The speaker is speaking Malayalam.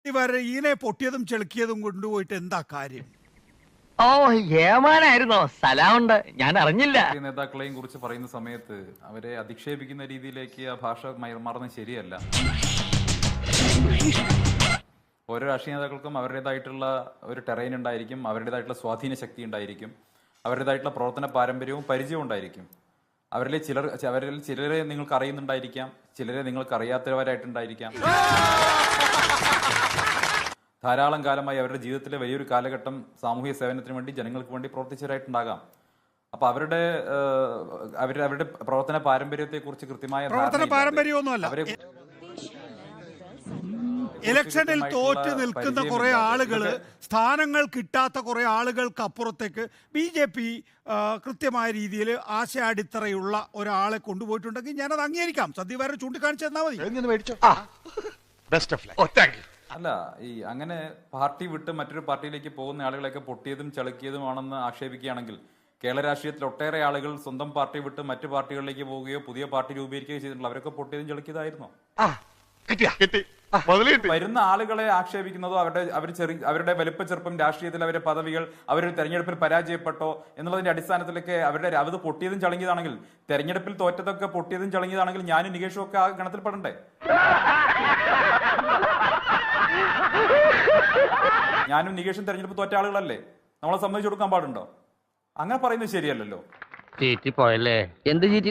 ഈനെ പൊട്ടിയതും ചെളുക്കിയതും കൊണ്ടുപോയിട്ട് എന്താ കാര്യം? ഓ ഏമാനായിരുന്നോ? സ്ഥലമുണ്ട്, ഞാൻ അറിഞ്ഞില്ല. നേതാക്കളെയും കുറിച്ച് പറയുന്ന സമയത്ത് അവരെ അധിക്ഷേപിക്കുന്ന രീതിയിലേക്ക് ആ ഭാഷ മാറുന്നത് ശരിയല്ല. ഓരോ രാഷ്ട്രീയ നേതാക്കൾക്കും അവരുടേതായിട്ടുള്ള ഒരു ടെറൈൻ ഉണ്ടായിരിക്കും, അവരുടേതായിട്ടുള്ള സ്വാധീന ശക്തി ഉണ്ടായിരിക്കും, അവരുടേതായിട്ടുള്ള പ്രവർത്തന പാരമ്പര്യവും പരിചയവും ഉണ്ടായിരിക്കും. അവരിൽ ചിലരെ നിങ്ങൾക്ക് അറിയുന്നുണ്ടായിരിക്കാം, ചിലരെ നിങ്ങൾക്ക് അറിയാത്തവരായിട്ടുണ്ടായിരിക്കാം. ധാരാളം കാലമായി അവരുടെ ജീവിതത്തിലെ വലിയൊരു കാലഘട്ടം സാമൂഹിക സേവനത്തിന് വേണ്ടി ജനങ്ങൾക്ക് വേണ്ടി പ്രവർത്തിച്ചവരായിട്ടുണ്ടാകാം. അപ്പൊ അവരുടെ പ്രവർത്തന പാരമ്പര്യത്തെ കുറിച്ച് കൃത്യമായ പാരമ്പര്യമൊന്നുമല്ല. ഇലക്ഷനിൽ തോറ്റ് നിൽക്കുന്ന കുറെ ആളുകള്, സ്ഥാനങ്ങൾ കിട്ടാത്ത കുറെ ആളുകൾക്ക് അപ്പുറത്തേക്ക് BJP കൃത്യമായ രീതിയിൽ ആശയാടിത്തറയുള്ള ഒരാളെ കൊണ്ടുപോയിട്ടുണ്ടെങ്കിൽ ഞാനത് അംഗീകരിക്കാം. സന്ദീപ് വാര്യർ ചൂണ്ടിക്കാണിച്ചു തന്നാൽ മതി. അല്ല, ഈ അങ്ങനെ പാർട്ടി വിട്ട് മറ്റൊരു പാർട്ടിയിലേക്ക് പോകുന്ന ആളുകളെയൊക്കെ പൊട്ടിയതും ചളുക്കിയതുമാണെന്ന് ആക്ഷേപിക്കുകയാണെങ്കിൽ കേരള രാഷ്ട്രീയത്തിൽ ഒട്ടേറെ ആളുകൾ സ്വന്തം പാർട്ടി വിട്ട് മറ്റു പാർട്ടികളിലേക്ക് പോവുകയോ പുതിയ പാർട്ടി രൂപീകരിക്കുകയോ ചെയ്തിട്ടുള്ള അവരൊക്കെ പൊട്ടിയതും ചളുക്കിയതായിരുന്നോ? വരുന്ന ആളുകളെ ആക്ഷേപിക്കുന്നതോ അവരുടെ വലിപ്പ ചെറുപ്പം, രാഷ്ട്രീയത്തിൽ അവരുടെ പദവികൾ, അവരുടെ തെരഞ്ഞെടുപ്പിൽ പരാജയപ്പെട്ടോ എന്നുള്ളതിന്റെ അടിസ്ഥാനത്തിലൊക്കെ അത് പൊട്ടിയതും ചളങ്ങിയതാണെങ്കിൽ, തെരഞ്ഞെടുപ്പിൽ തോറ്റതൊക്കെ പൊട്ടിയതും ചളങ്ങിയതാണെങ്കിൽ ഞാനും നികേഷും ഒക്കെ ആ ഗണത്തിൽ പെടണ്ടേ? ഞാനും നികേഷും തെരഞ്ഞെടുപ്പ് തോറ്റ ആളുകളല്ലേ? നമ്മളെ സമ്മതിച്ചു കൊടുക്കാൻ പാടുണ്ടോ? അങ്ങനെ പറയുന്നത് ശരിയല്ലല്ലോ. ചീറ്റി പോയല്ലേ? എന്ത് ചീറ്റി?